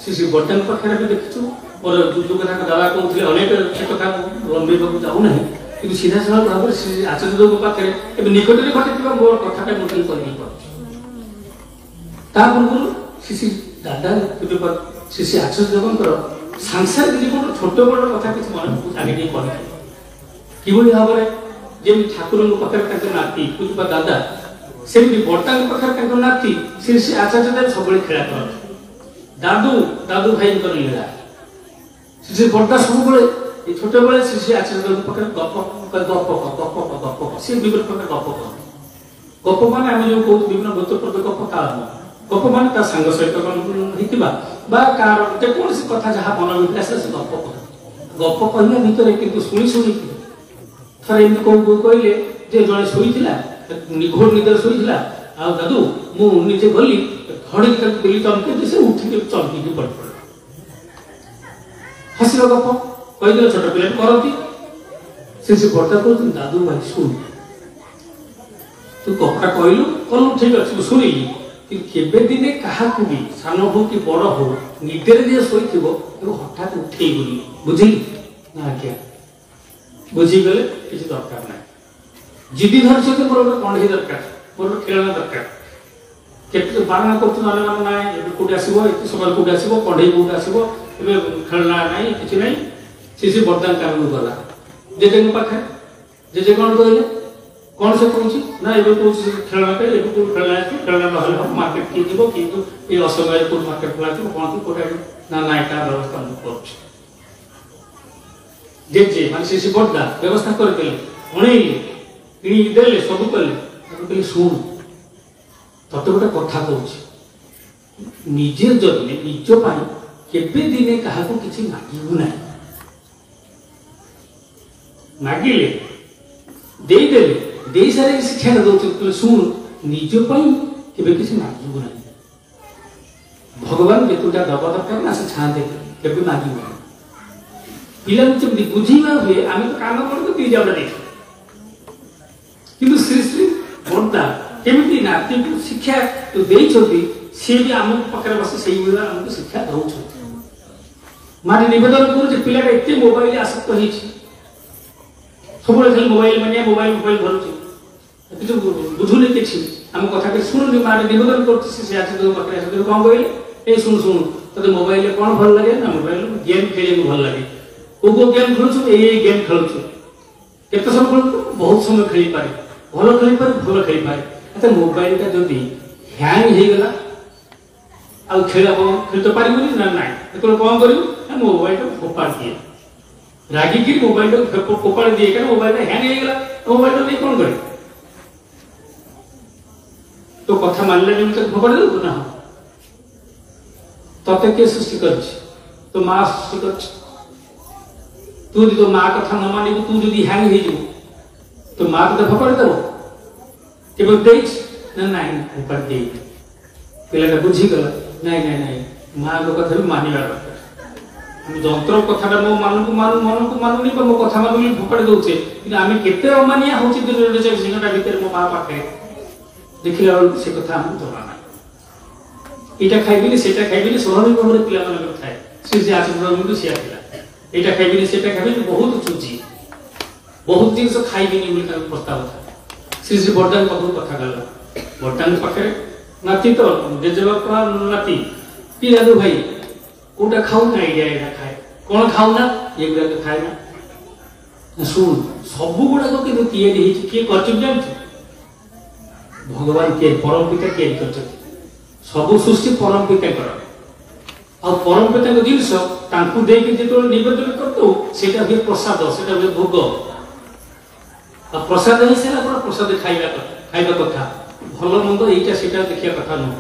ଶ୍ରୀ ବର୍ତ୍ତମାନ ପାଖରେ ଆମେ ଦେଖିଛୁ ମୋର ଯୋଉ କଥା ଦାଦା କହୁଥିଲେ ଅନେକ ସେ କଥା ଲମ୍ବେଇବାକୁ ଯାଉନାହିଁ କିନ୍ତୁ ସିଧାସଳଖ ଭାବରେ ଶ୍ରୀ ଆଚାର୍ଯ୍ୟଙ୍କ ପାଖରେ ଏବେ ନିକଟରେ ଘଟିଥିବା ମୋର କଥାଟା ମୁଁ ଖାଲି କହିଦେଇ ପାରୁଛି ତା ପୂର୍ବରୁ ଶ୍ରୀ ଦାଦା ଶ୍ରୀ ଆଚାର୍ଯ୍ୟଙ୍କର ସାଂସାରିକ ଜୀବନ ଛୋଟ ବଡ଼ କଥା କିଛି ମନେ ଆଗେ ଟିକେ କହିଥିଲେ କିଭଳି ଭାବରେ ଯେମିତି ଠାକୁରଙ୍କ ପାଖରେ ତାଙ୍କ ନାତି ପୂଜା ଦାଦା ସେମିତି ବର୍ତ୍ତାଙ୍କ ପାଖରେ ତାଙ୍କ ନାତି ଶ୍ରୀ ଶ୍ରୀ ଆଚାର୍ଯ୍ୟ ଦେବ ସବୁବେଳେ ଖେଳା କରନ୍ତି ଦାଦୁ ଭାଇଙ୍କର ଲୀଳା ଶ୍ରୀ ବର୍ତ୍ତା ସବୁବେଳେ এই ছোটবেলায় শ্রী শ্রী আচার্যদের পাখে গপ সে বিভিন্ন প্রকার গপ কহନ୍ତି গপ মানে আমি যে কହୁଛୁ বিভিন্ন বৃত্তপ্রদ গপ তার গপ মানে তা সাଙ୍ଗ ସହିତ ହେଇଥିବା বা କାହାର ଯେକୌଣସି କଥା ଯାହା ମନ ଭିତରେ ଆସିଲା ସେ ଗପ କହନ୍ତି ଗପ କହିବା ଭିତରେ କିନ୍ତୁ ଶୁଣି ଥରେ ଏମିତି କୋଉ କହିଲେ ଯେ ଜଣେ ଶୋଇଥିଲା ନିଘୋଡ଼ ନିଦରେ ଶୋଇଥିଲା ଆଉ ଦାଦୁ ମୁଁ ନିଜେ ଗଲି ଧଡ଼ିକି ତାକୁ ଦେଲି ଚମକେଇ ସେ ଉଠିକି ଚମକିକି ପଡ଼ିପଡ଼ିଲା ହସିର ଗପ କହିଦେଲେ ଛୋଟ ପିଲା କରନ୍ତି ସେ ବର୍ତ୍ତା କହୁଛନ୍ତି ଦାଦୁ ଭାଇ ଶୁଣ ତୁ ଗପଟା କହିଲୁ କଲୁ ଠିକ ଅଛି ମୁଁ ଶୁଣିଲି କିନ୍ତୁ କେବେ ଦିନେ କାହାକୁ ବି ସାନ ହଉ କି ବଡ଼ ହଉ ନିଦରେ ଯିଏ ଶୋଇଥିବ ତାକୁ ହଠାତ୍ ଉଠେଇବୁନି ବୁଝିଲି ନା ଆଜ୍ଞା ବୁଝିଗଲେ କିଛି ଦରକାର ନାହିଁ ଜିଦି ଧରିଛନ୍ତି ମୋର ଗୋଟେ କଣ୍ଢେଇ ଦରକାର ମୋର ଗୋଟେ ଖେଳନା ଦରକାର କେତେ ବାରଣା କରୁଛୁ ମାନେ ନାହିଁ ଏବେ କୋଉଠି ଆସିବ ଏତେ ସମୟ କୋଉଠି ଆସିବ କଣ୍ଢେଇ କୋଉଠି ଆସିବ ଏବେ ଖେଳନା ନାହିଁ କିଛି ନାହିଁ ସେ ବର୍ତ୍ତମାନ କାମକୁ ଗଲା ଜେଜେଙ୍କ ପାଖରେ ଜେଜେ କ'ଣ କହିଲେ କ'ଣ ସେ କହୁଛି ନା ଏବେ କହୁଛି ଖେଳନାଟେ ଏବେ କୋଉ ଖେଳନା ନହେଲେ ହବ ମାର୍କେଟ କିଏ ଯିବ କିନ୍ତୁ ଏଇ ଅସମୟରେ କୋଉଠି ମାର୍କେଟ ଖୋଲା ଥିବ କ'ଣ କୋଉଟା ନା ନାଇଁ ତା ବ୍ୟବସ୍ଥା ମୁଁ କରୁଛି ଜେଜେ ମାନେ ସେ ବର୍ତ୍ତା ବ୍ୟବସ୍ଥା କରିଦେଲେ ଅଣେଇଲେ କିଣିକି ଦେଲେ ସବୁ କଲେ ତାକୁ କହିଲେ ଶୁଣ ତତେ ଗୋଟେ କଥା କହୁଛି ନିଜେ ଯଦି ନିଜ ପାଇଁ କେବେ ଦିନେ କାହାକୁ କିଛି ମାଗିବୁ ନାହିଁ ମାଗିଲେ ଦେଇଦେଲେ ଦେଇ ସାରି ଶିକ୍ଷା ଦଉଛନ୍ତି ଶୁଣ ନିଜ ପାଇଁ କେବେ କିଛି ମାଗିବୁ ନାହିଁ ଭଗବାନ ଯେତେଟା ଦବା ଦରକାର ନା ସେ ଛାଁ ଦେବେ କେବେ ମାଗିବୁ ନାହିଁ ପିଲାଙ୍କୁ ଯେମିତି ବୁଝେଇବା ହୁଏ ଆମେ ତ କାମ କରିବୁ ଦି ଜାଗା ଦେଖୁ କିନ୍ତୁ ଶ୍ରୀ ଶ୍ରୀ ବର୍ତ୍ତା କେମିତି ନାତିକୁ ଶିକ୍ଷା ଦେଇଛନ୍ତି ସିଏ ବି ଆମ ପାଖରେ ବସି ସେଇଭଳିଆ ଆମକୁ ଶିକ୍ଷା ଦଉଛନ୍ତି ମାନେ ନିବେଦନ କରୁଛି ପିଲାଟା ଏତେ ମୋବାଇଲ ଆସକ୍ତ ହେଇଛି ସବୁବେଳେ ଖାଲି ମୋବାଇଲ ମାନେ ମୋବାଇଲ ଧରୁଛି କିଛି ବୁଝୁନି କିଛି ଆମ କଥା କିଛି ଶୁଣୁନି ମାନେ ନିବେଦନ କରୁଛି ସେ ଆଚାର୍ଯ୍ୟ ପାଖରେ ଆଚାର୍ଯ୍ୟ କ'ଣ କହିଲେ ଏ ଶୁଣୁ ତତେ ମୋବାଇଲରେ କ'ଣ ଭଲ ଲାଗେ ନା ମୋବାଇଲ ଗେମ୍ ଖେଳିବାକୁ ଭଲ ଲାଗେ କୋଉ ଗେମ୍ ଖେଳୁଛୁ ଏଇ ଗେମ୍ ଖେଳୁଛୁ କେତେ ସମୟ ଖେଳୁଛୁ ବହୁତ ସମୟ ଖେଳିପାରେ ଭଲ ଖେଳିପାରେ ଭଲ ଖେଳିପାରେ ଆଚ୍ଛା ମୋବାଇଲଟା ଯଦି ହ୍ୟାଙ୍ଗ ହେଇଗଲା ଆଉ ଖେଳି ତ ପାରିବୁନି ନା ନାଇଁ ଯେତେବେଳେ କ'ଣ କରିବୁ ନା ମୋବାଇଲଟା ଫୋପାଡ଼ି ଦିଏ ରାଗିକି ମୋବାଇଲଟାକୁ ଫୋପାଡ଼ି ଦିଏ କାରଣ ମୋବାଇଲଟା ହ୍ୟାଙ୍ଗ ହେଇଗଲା ମୋବାଇଲଟା ନେଇ କ'ଣ କରିବୁ ତୋ କଥା ମାନିଲେ ଯେମିତି ତାକୁ ଫୋପାଡ଼ି ଦେବୁ ନା ତତେ କିଏ ସୃଷ୍ଟି କରିଛି ତୋ ମା ସୃଷ୍ଟି କରିଛି ତୁ ଯଦି ତୋ ମା କଥା ନ ମାନିବୁ ତୁ ଯଦି ହ୍ୟାଙ୍ଗ ହେଇଯିବୁ ତୋ ମା ତତେ ଫୋପାଡ଼ି ଦେବ କେବେ ଦେଇଛି ନା ନାଇଁ ଫୋପାଡ଼ି ଦେଇ ପିଲାଟା ବୁଝିଗଲା ନାଇଁ ନାଇଁ ନାଇଁ ମାଙ୍କ କଥା ବି ମାନିବା ଦରକାର ଆମେ ଯନ୍ତ୍ର କଥାଟା ମୋ ମନକୁ ମାନୁନି ବା ମୋ କଥା ମାନୁନି ଫୋପାଡ଼ି ଦଉଛେ କିନ୍ତୁ ଆମେ କେତେ ଅମାନିଆ ହଉଛି ଦିନରେ 24 ଘଣ୍ଟା ଭିତରେ ମୋ ମା ପାଖରେ ଦେଖିଲା ବେଳକୁ ସେ କଥା ଆମକୁ ଜଣା ନାହିଁ ଏଇଟା ଖାଇବିନି ସେଇଟା ଖାଇବିନି ସ୍ୱାଭାବିକ ଭାବରେ ପିଲାମାନଙ୍କର ଥାଏ ସେ ଆଚରଣ ସିଆ ଥିଲା ଏଇଟା ଖାଇବିନି ସେଇଟା ଖାଇବିନି ବହୁତ ଚୁଜି ବହୁତ ଜିନିଷ ଖାଇବିନି ବୋଲି ତାଙ୍କ ପ୍ରସ୍ତାବ ଥାଏ ଶ୍ରୀ ଶ୍ରୀ ବର୍ଦ୍ଧାଙ୍କ ପାଖରୁ କଥା ଗଲା ବର୍ଦ୍ଧାଙ୍କ ପାଖରେ ନାତି ତ ଜେଜେବାପା ନାତି କି ଦାଦୁ ଭାଇ କୋଉଟା ଖାଉନା ଏଇଟା ଖାଏ କ'ଣ ଖାଉନା ଏଗୁଡ଼ାକ ଖାଏ ନା ଶୁଣ ସବୁ ଗୁଡ଼ାକ କିନ୍ତୁ ତିଆରି ହେଇଛି କିଏ କରିଛନ୍ତି ଜାଣିଛୁ ଭଗବାନ କିଏ ପରମ ପିତା ତିଆରି କରିଛନ୍ତି ସବୁ ସୃଷ୍ଟି ପରମ ପିତାଙ୍କର ଆଉ ପରମ ପିତାଙ୍କ ଜିନିଷ तांकु देके जो निवेदन करतो सेटा हुए प्रसाद सेटा हुए भोग आ प्रसाद ही सेला पर प्रसाद खाइबा कथा भलो मंद एटा सेटा देखिया कथा न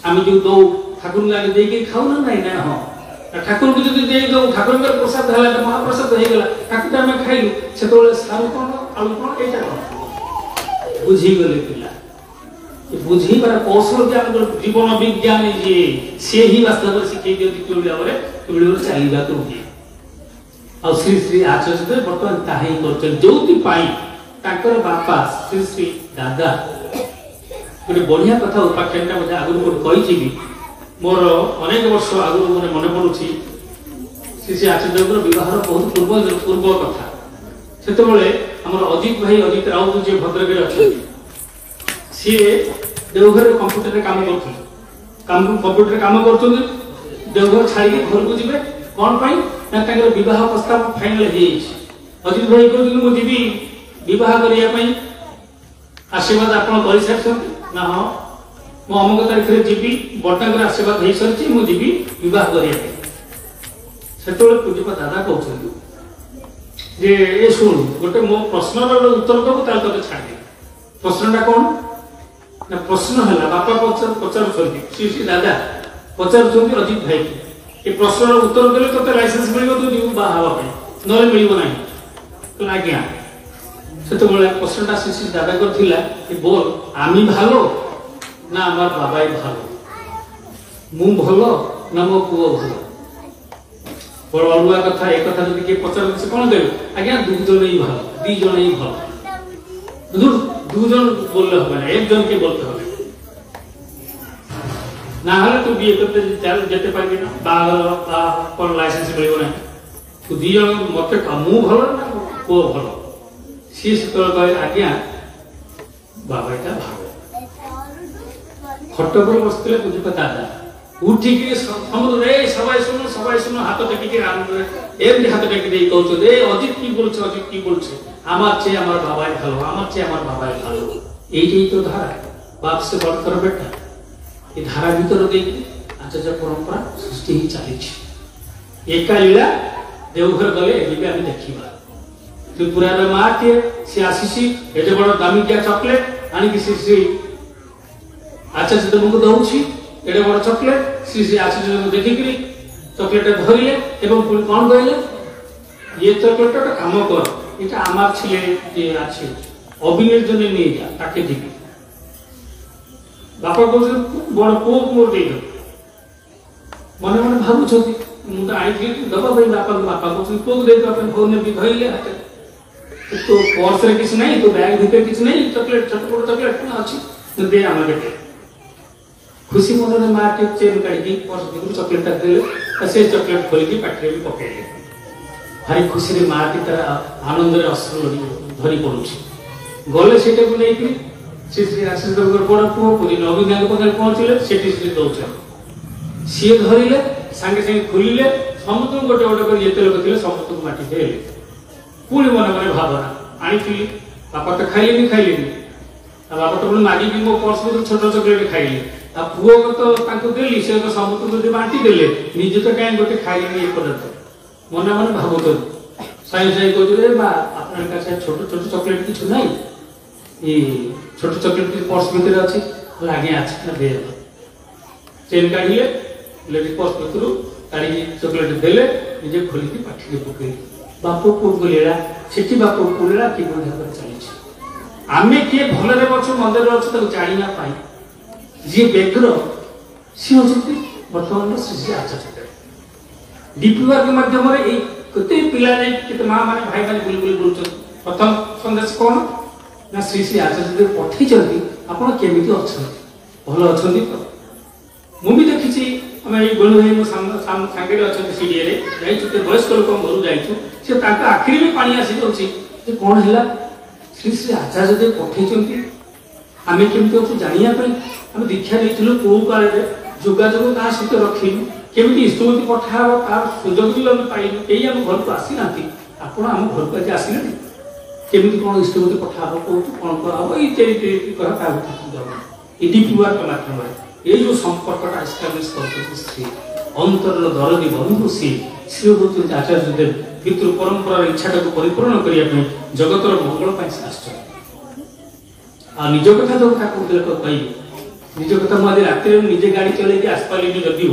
आम जो दो ठाकुर गाड़ी देके खाऊ ना नहीं ना हाँ ठाकुर को जो दे दो ठाकुर का प्रसाद है महाप्रसाद हो गला ताकि आम खाइलु से सारू कौन आलू कौन एटा बुझी गले पिला बुझीबार कौशल ज्ञान जीवन विज्ञान जी से ही वास्तव में शिखे दिखती चलवा तो हुए आ श्री श्री आचार्य बर्तमान ताही कर बापा श्री श्री दादा गोटे बढ़िया कथा उपाख्यान मुझे आगुरी कही मोर अनेक वर्ष आगुरी मैंने मन पड़ू श्री श्री आचार्य विवाह बहुत पूर्व कथा से अजित भाई अजित राउत जी भद्रक अच्छे सी देवघर कंप्यूटर काम कंप्यूटर काम कर देवघर छाड़ी घर को जी कौन विवाह प्रस्ताव फाइनाल अजित भाई कहती बह करने आशीर्वाद आप कर सारी ना हाँ मु अमुक तारीख में जी बटा आशीर्वाद हो सारी मुझे बह करने से पूज्यपा दादा कहते शुण गोटे मो प्रश्न उत्तर दबू ते छाड़ी प्रश्नटा कौन ना प्रश्न है बापा पचार श्री श्री दादा पचार अजित भाई ये प्रश्न उत्तर देले तो लाइसेंस मिल तो बाहर ना मिल ना आज्ञा से प्रश्नटा श्री श्री दादा कर बोल आमी भालो ना आमार बाबाई भालो मु भलो ना मो पुओ भलो बड़ अलुआ कथा एक कथा जब किए पचार से कौन देवे आज्ञा दुजन ही भलो दीजन ही भलो दुजन बोलले হবে না একজনকে বলতে হবে না হলে তো বিয়ে করতে যেতে পারবি না বা কোন লাইসেন্স মিলবে না তো দুজন মতে মু ভালো না ও ভালো সে সতর কয় আজ্ঞা বাবাটা ভালো খট্ট করে বসলে বুঝবে দাদা উঠি কি সমুদ্র রে সবাই শুনো হাত টেকি আনন্দ এমনি হাত টেকি দেই কইছো রে অজিত কি বলছে আমার চেয়ে আমার বাবাই ভালো আমার চেয়ে আমার বাবাই ভালো এইটাই তো ধারা বাপ সে বড় কর বেটা এই ধারা ভিতরে দেখি আচার্য পরম্পরা সৃষ্টি হি চালিছে একা লীলা দেওঘর গলে এদিকে আমি দেখিবা ত্রিপুরার মা কে সে আসিছি এতে বড় দামিকিয়া চকলেট আনিকি শ্রী শ্রী আচার্য দেবଙ୍କୁ দউছি এতে বড় চকলেট শ্রী শ্রী আচার্য দেখিকি চকলেটটা ধরিলে এবং কোন কইলে ये চকলেটটা কাম কর এটা আমার ছেলে যে আছে অবিনের জন্য নিয়ে যা তাকে দিবি বাপা বলছেন বড় পোক মোর দেই মনে মনে ভাবুଛନ୍ତି ମୁଁ ତ ଆଣିଥିଲି ଦବା ପାଇଁ ବାପା କହୁଛନ୍ତି পোক ଦେଇ ତ ଆପଣ ଫୋନ ବି ଧଇଲେ ହାତେ तो पर्स रे किछ नहीं तो बैग भीतर किछ नहीं चॉकलेट छोट चॉकलेट कोन अछि दे आमा बेटे खुशी मन रे मां के चेन काढी पर्स भीतर चॉकलेट तक देले से चॉकलेट खोल के पाठरे भी पकेले भारी खुशी रे मां की तरह आनंद रे अश्रु धरी पड़ुछि गले सेटा को नहीं श्री श्री आशीष देवगर बड़ पुओ पुरी नवीन पाखे पहुंचले सेठी श्री दौच सी धरिले सांगे सांगे खोलिले समस्त गोटे गोटे कर ये लोक थे समस्त को माटी देले पुणी मन मन भावना आनी बापा तो खाइले बापा तो मागी भी मो पर्स में छोट चॉकलेट खाइले आ पुओ को तो देली से तो समस्त को बांटी देले निजे तो कहीं गोटे खाइले ये पदार्थ मन मन भावुत साई साई कहते बा आपन का छोट छोट चॉकलेट किछ नहीं ये छोट चॉकलेट की पर्स भीतर अच्छे आगे अच्छे दे चेन काढ़िले लेडी पर्स भीतर काढ़ी चॉकलेट देले निजे खोलिकी पाठी पकई बापू पुओ लीला सेठी बापू पुओ लीला कि चली आमे किए भलरे अच्छु मंदिर अच्छु जाना पाई जी व्यग्र सी होती बर्तमान श्री श्री आचार्य डीपीआर के माध्यम कते पिला केते माँ माने भाई माने बुली बुली बोलछन प्रथम संदेश कोन ना श्री श्री आचार्य पठै चलती आपण केमिति अछन भलो अछन तो मु भी देखिछि हम ए गोलू भाई मो सांगे अछन सीडी रे जाई छुते वयस्क लोक घर जाइछु से ताका आखिरी में पानी आसी दोछि जे कोन हिला श्री श्री आचार्य पठै चलती आमे केमिति अछु जानिया पई हम दीक्षा लेथिलु को काले रे जोगाजोग ता सहित रखिलु केमिति इष्टमती पठाव तार सुजोग भी हम पाइलु एई हम घर को आसी नाथि आपण हम घर को आसी नाथि केमिति कोन इष्टमती पठाव को कोन करब ई तेरी कह का ई डीपीआर के माध्यम रे ए जो संपर्कटा एस्टैब्लिश करते श्री अंतर दरदी बंधु सी श्री हूँ आचार्य देव पितृ परंपरार इच्छाटा को परिपूर्ण करने जगतर मंगल आ निज कथा जो कहते कह निज कथा मुझे रात निजे गाड़ी चल आसपारे जदि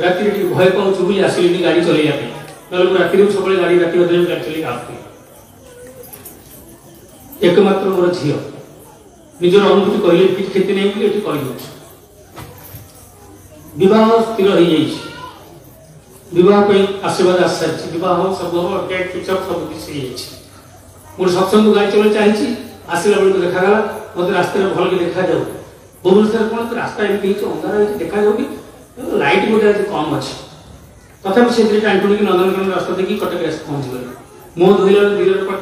राति भय पाँच बोली आसली गाड़ी चलैया ना राति सब गाड़ी राति गाड़ी चल आसती एकमात्र मोर झी निजर अनुभूति कहले क्षति नहीं बोली ये कही विवाह स्थिर हो विवाह आशीर्वाद आस सारी विवाह सब डेट फिक्सअप सब किसी मोर सत्संग गाड़ी चल चाहिए आसला बेलू देखागला मत रास्ता भल के देखा जाऊ भुवनेश्वर कौन रास्ता एमती अंधार देखा जाऊ कि लाइट गोटे आज कम अच्छे तथा से टाणी नंदनकानन रास्ता देखिए कटक आस पहुँच गए मुह धोला धीरे पट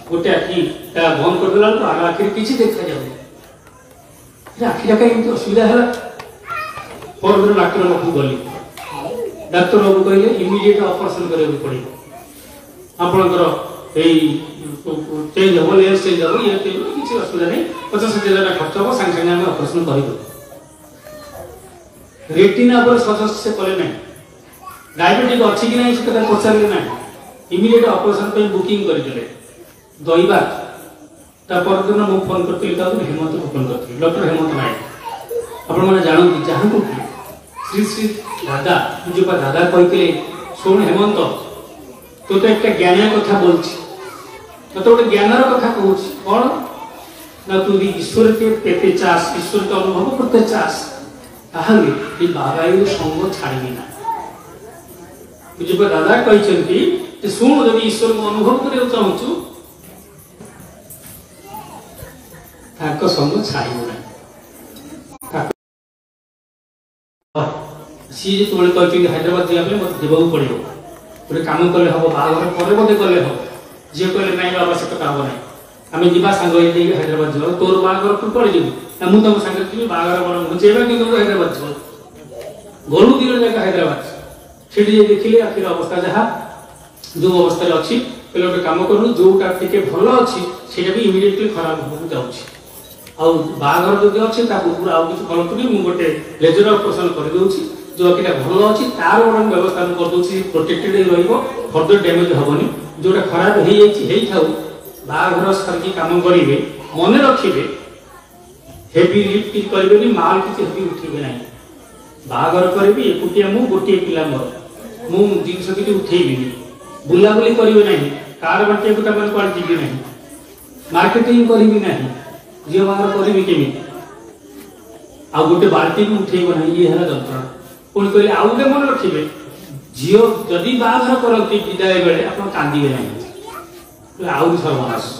गोटे आखि बंद करदेला तो आग आखिर किसी देखा जाए आखिटा कहीं असुविधा है परदिन डाक्तर पाखु गली डाक्तर बाबू कहले इमिडिएट ऑपरेशन करने पड़े आपंकर चेंज हम लेंस चेंज हम ये किसी असुविधा नहीं 50,000 खर्च हम सांगे सांगे आम ऑपरेशन कर रेटिना पर सजस्ट से कले ना डायबिटिक अच्छी कि नहीं से पचारे ना इमिडिएट ऑपरेशन बुकिंग करते दईबार परदिन मुझे फोन करी हेमंत को फोन करी डॉक्टर हेमंत नायक आपण मैंने जानती जहाँ को श्री श्री दादा पूज्यपा दादा कहते शुण हेमंत तो एक ज्ञान कथा बोल तो गोटे ज्ञानर कथा कहूँ कौन ना तू ईश्वर के पेते चास ईश्वर के अनुभव करते चास ताहले बाबाई संग छाड़ी ना पूज्यपा दादा कहते शुण जब ईश्वर को अनुभव करने चाहूँ संग छाड़ सी जो कहते हैदराबाद जावाई मत देवाक पड़ो गोटे कम कले हम बाहर पर बोधे कले हम जी कहले ना बाबा से कथा हम ना आम जा सांग हैदराबाद जा तोर बाहर तू पड़े जी ना मुझे तुम सांगे थी बाहर बड़ा मुझे हैदराबाद जा गलु दिन जाए हैदराबाद से देखिले आखिर अवस्था जहाँ जो अवस्था अच्छी पहले गोटे कम करूँ जोटा टे भल अच्छी से इमिडिएटली खराब हो जाऊँगी बाहर जब अच्छे पूर्व आउ कि करूँ मुझे गोटे लेजर ऑपरेशन करदे जो आखिटा भल अच्छी तार गोटे व्यवस्था करदे प्रोटेक्टेड फर्दर डैमेज हेनी जोटा खराब हो बाहर सारी कम करेंगे मन रखिए हेवी लिफ्ट करेंगे माल किसी हेवी उठे ना बाहर करी एकुटिया मु गोटे पिला मोर मु जिनस कि उठेबी बुलाबुली करेंगे ना कार बांटिया कौन जी ना मार्केटिंग करी ना झील बाहर करी केमी आ गोटे बाल्टी भी उठेब ना ये है जंत्रणा पुणी कहले आउ गोटे मन रखिए झील जदि बाहर करती विदाय बेले आप कांदे ना आउ सर्वनाश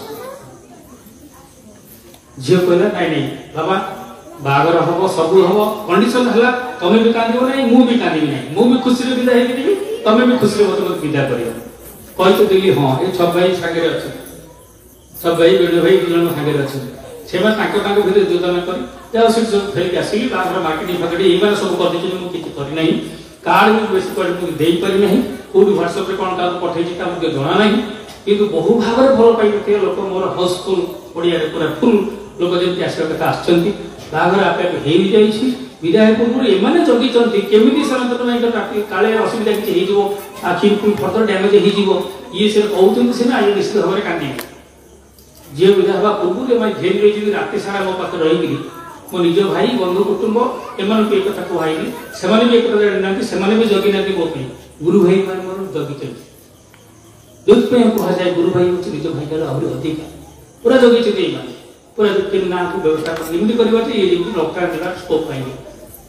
झील कहला नहीं बाबा बाहर हम सब हम कंडीशन है तुम्हें भी कांद ना मुझे कांदी ना मुझे खुशी विदाय होगी तुम्हें भी खुशी मत विदा कर कही तो दिल्ली हाँ ये सब भाई सागे अच्छे सब भाई बेड़ भाई दुजन सागे अच्छे से भितर योजना कर फेरिक आसिली बाहर मार्केटिंग फार्केटिंग ये सब करदे मुझे करना कार्ड भी बेस दे पारि ना कौट ह्वाट्सअप कौन क्या पठे मुझे जना ना कि बहु भाव में भल पाई लोक मोर हाउसफुल पड़िया पूरा फुल लोक जमी आसा कथा आसर आपे आपे हो विदाय पूर्व एम जगी केमी से काले असुविधा किसी हो आखि फर्दर डैमेज हो ये से कहते से आज निश्चित भाव में कांदी जी विदा हवा पूर्व एम घेरी रही राति सारा मो पाखे रही मो निज भाई बंधु कुटुंब एम एक कथा कहनी से भी एक जाना से भी जगी ना मो गुरु भाई मैंने मोर जगी जो कहुए गुरु भाई हूँ निज भाई ठार आहरी अधिक पूरा जगी पूरा ना को व्यवस्था करमती कर ये लॉकडाउन देगा स्कोप पाएंगे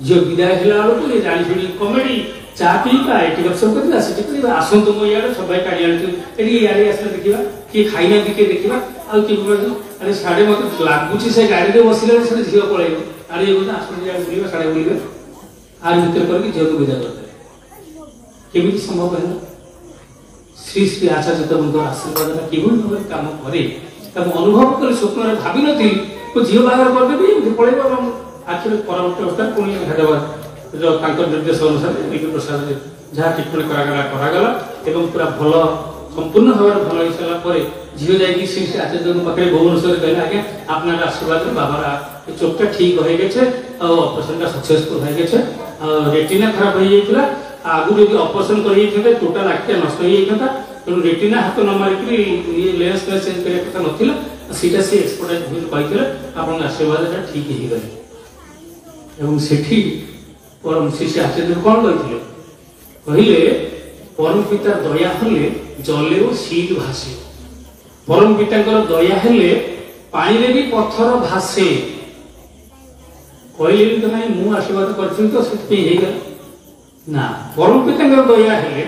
झील विदाय होला बेलू ये जानी कमेडी चा पीवा ये गपसप कर आसतु मो इे सब काढ़ी आनी इे आसले देखा किए खाईना किए देखा अरे साढ़े मत लगुच से गाड़ी में बसले झील पलैब आड़े ये आस बुले साढ़े बुले आर भर करके झील को विदा करदे केमी संभव है श्री श्री आचार्य देव आशीर्वाद कि भाव कम करे अनुभव कर स्वप्न भावी नी झील बाहर करदेवी पलैब आखिर परवर्त अवस्था पुणी हैदराबाद निर्देश अनुसार विजु प्रसाद जहाँ ट्रिटमेंट करागला पूरा भल संपूर्ण भाव भल हो सारापर झील जा श्री श्री आचार्य पाखे भुवनेश्वर कहले आगे আপনার आशीर्वाद बाबार चोकटा ठीक हो गए ऑपरेशन सक्सेसफुल हो गए रेटिना खराब हो जाइथिला आगु जदि ऑपरेशन करि जाइथिले टोटल आखि नष्ट हो जाइथता तेणु रेटिना हाथ न मारिकरी ये लेंस चेंज करिया कथा नथिला सीटा से एक्सपर्टाइज होई कहिथिले आपन आशीर्वाद ठीक ही गले एवं सेठी परम शिष्य आचार्य कौन कही कहले परम पिता दया हेले जले और सील भासे परम पिता दया हेले पानी रे भी पत्थर भासे कहले तो नहीं मु आशीर्वाद कर तो से ना परम पिता दया हेले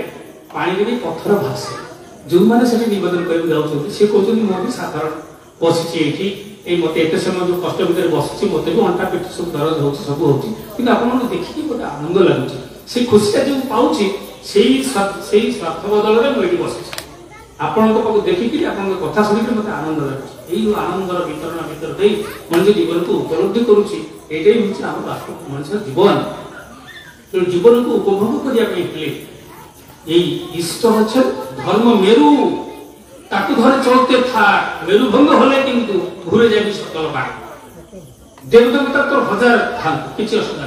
पानी रे भी पत्थर भासे जो मैंने से निवेदन कर कहते मुझे साधारण बसी मत एत समय जो कष्ट भितर बस मत भी अंटा पिठ सब दर्द हो सब हो देखिए गोटे आनंद लगुच से खुशी जो पाँच स्वार्थ बदल में मुझे बस आपण देखिक कथा शुणिक मत आनंद लगुच यही आनंदर वितरण भितर दे मनुष्य जीवन को उपलब्धि करुच्ची हूँ आम वास्तव मनुष्य जीवन तेणु जीवन को उपभोग करने इष्ट हे धर्म मेरु ताकू धरे चलते था मेरु भंग होले किंतु घुरे जाबी सकल बाण देवदेवता तो हजार था किछि असुविधा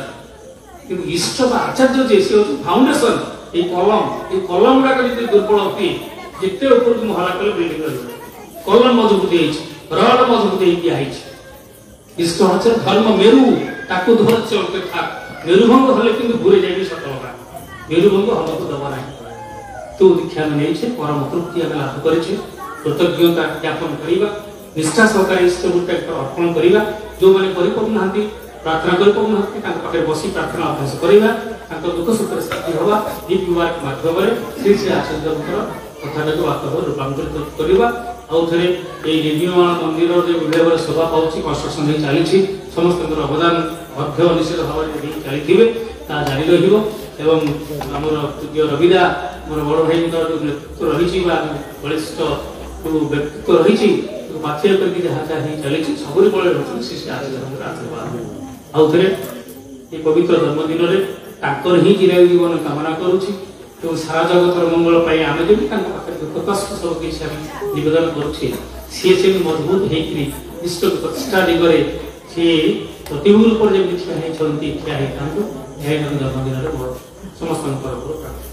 किंतु इष्ट बा आचार्य जे से फाउंडेशन ए कलम गुड़ा जदि दुर्बल होती जिते ऊपर तुम हला कले बिल्डिंग रही कलम मजबूत है रड मजबूत है दिया है इष्ट हे धर्म मेरु ताकू धरे चलते था मेरु भंग होले किंतु घुरे जाबी सकल बाण मेरु भंग होले तो दबा नहीं तो दीक्षा में नहीं परम तृप्ति आम लाभ कर कृतज्ञता ज्ञापन करवा निष्ठा सहकारी ईश्वर अर्पण करवा जो मैंने करना प्रार्थना करते बसी प्रार्थना अभ्यास करवा दुख सुख साथी हवा दीप विवाह माध्यम श्री श्री आचार्य कथा वास्तव रूपांतरित करवा आउ थे निर्माण मंदिर जो विभाग शोभा पाँच कंस्ट्रक्शन चली समस्त अवदान अध्यय निश्चित भाव में चली जारी रही तृतीय रविदा मोर बड़ भाई जो नेतृत्व रही बलिष्ठ व्यक्तित्व रही पाथ्य करके जहाँ जहाँ चली सब बड़े श्री आशीर्वाद आउ थे ये पवित्र जन्मदिन में ही चिरायु जीवन कामना करुच्ची सारा जगतर मंगल आम जमी दुख कष्ट सब किसी निवेदन करुच्छे सी से मजबूत होकर इष्ट प्रतिष्ठा दिगरे सी प्रतिभूल पर जमी ठिया होती ठिया होता जन्मदिन समस्त